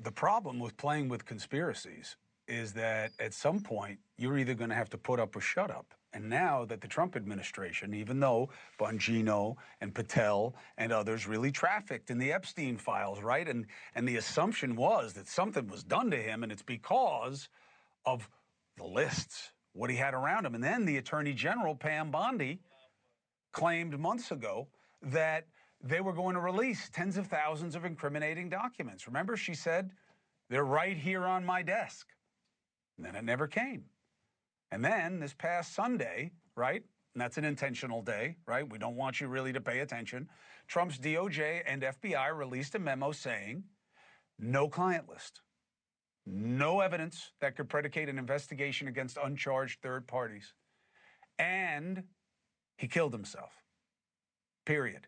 The problem with playing with conspiracies is that at some point you're either going to have to put up or shut up. And now that the Trump administration, even though Bongino and Patel and others really trafficked in the Epstein files, right? And the assumption was that something was done to him, and it's because of the lists, what he had around him. And then the Attorney General, Pam Bondi, claimed months ago that they were going to release tens of thousands of incriminating documents. Remember, she said, they're right here on my desk. And then it never came. And then this past Sunday, right, and that's an intentional day, right? We don't want you really to pay attention. Trump's DOJ and FBI released a memo saying no client list, no evidence that could predicate an investigation against uncharged third parties. And he killed himself, period.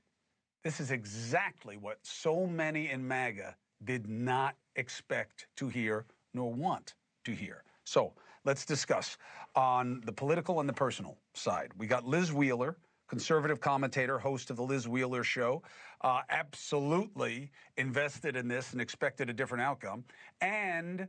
This is exactly what so many in MAGA did not expect to hear nor want to hear. So let's discuss on the political and the personal side. We got Liz Wheeler, conservative commentator, host of the Liz Wheeler Show, absolutely invested in this and expected a different outcome. And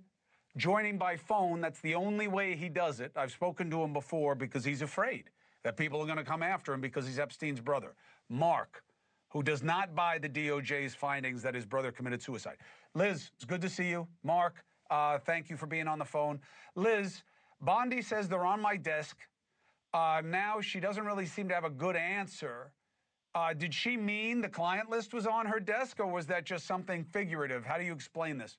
joining by phone, that's the only way he does it. I've spoken to him before because he's afraid that people are going to come after him because he's Epstein's brother. Mark, who does not buy the DOJ's findings that his brother committed suicide. Liz, it's good to see you. Mark, thank you for being on the phone. Liz, Bondi says they're on my desk. Now she doesn't really seem to have a good answer. Did she mean the client list was on her desk, or was that just something figurative? How do you explain this?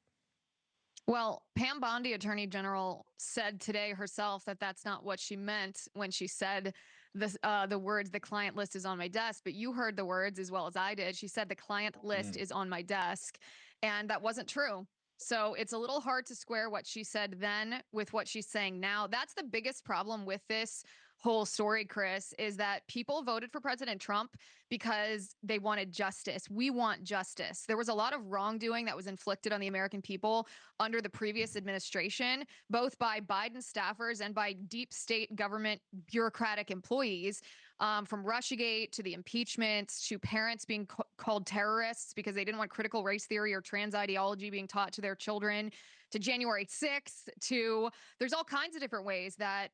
Well, Pam Bondi, Attorney General, said today herself that that's not what she meant when she said the words, the client list is on my desk. But you heard the words as well as I did. She said the client list is on my desk, and that wasn't true. So it's a little hard to square what she said then with what she's saying now. That's the biggest problem with this whole story, Chris, is that people voted for President Trump because they wanted justice. We want justice. There was a lot of wrongdoing that was inflicted on the American people under the previous administration, both by Biden staffers and by deep state government bureaucratic employees, from Russiagate to the impeachments to parents being called terrorists because they didn't want critical race theory or trans ideology being taught to their children, to January 6th, to there's all kinds of different ways that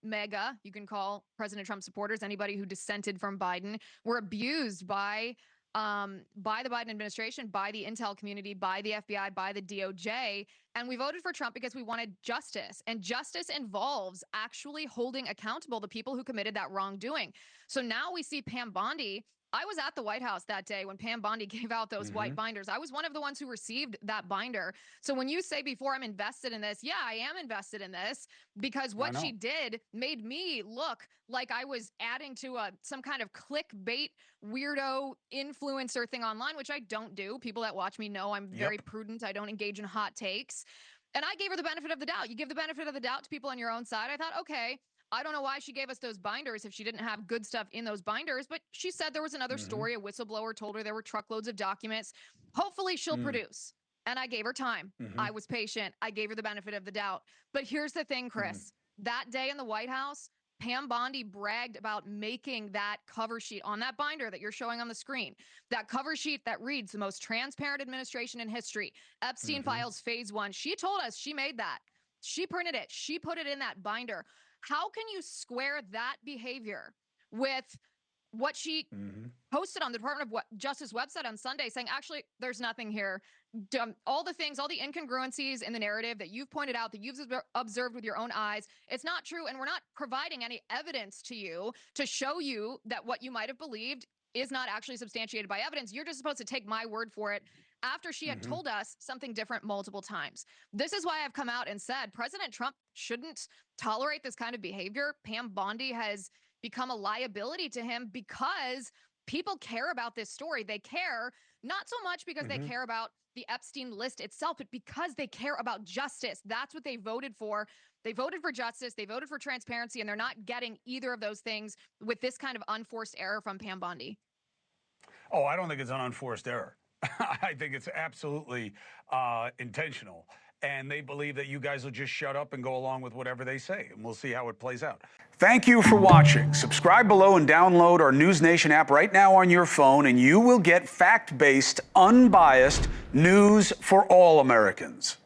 MAGA, you can call President Trump supporters, anybody who dissented from Biden, were abused by the Biden administration, by the intel community, by the FBI, by the DOJ. And we voted for Trump because we wanted justice. And justice involves actually holding accountable the people who committed that wrongdoing. So now we see Pam Bondi. I was at the White House that day when Pam Bondi gave out those white binders. I was one of the ones who received that binder. So when you say before I'm invested in this, yeah, I am invested in this because what she did made me look like I was adding to some kind of clickbait weirdo influencer thing online, which I don't do. People that watch me know I'm very prudent. I don't engage in hot takes. And I gave her the benefit of the doubt. You give the benefit of the doubt to people on your own side. I thought, okay, I don't know why she gave us those binders if she didn't have good stuff in those binders, but she said there was another story. A whistleblower told her there were truckloads of documents. Hopefully she'll produce. And I gave her time. I was patient. I gave her the benefit of the doubt. But here's the thing, Chris. That day in the White House, Pam Bondi bragged about making that cover sheet on that binder that you're showing on the screen. That cover sheet that reads the most transparent administration in history. Epstein Files Phase 1. She told us she made that. She printed it. She put it in that binder. How can you square that behavior with what she posted on the Department of Justice website on Sunday saying, actually, there's nothing here. All the things, all the incongruencies in the narrative that you've pointed out, that you've observed with your own eyes, it's not true. And we're not providing any evidence to you to show you that what you might have believed is not actually substantiated by evidence. You're just supposed to take my word for it after she had told us something different multiple times. This is why I've come out and said President Trump shouldn't tolerate this kind of behavior. Pam Bondi has become a liability to him because people care about this story. They care not so much because they care about the Epstein list itself, but because they care about justice. That's what they voted for. They voted for justice. They voted for transparency, and they're not getting either of those things with this kind of unforced error from Pam Bondi. Oh, I don't think it's an unforced error. I think it's absolutely intentional. and they believe that you guys will just shut up and go along with whatever they say, and we'll see how it plays out. Thank you for watching. Subscribe below and download our NewsNation app right now on your phone, and you will get fact-based, unbiased news for all Americans.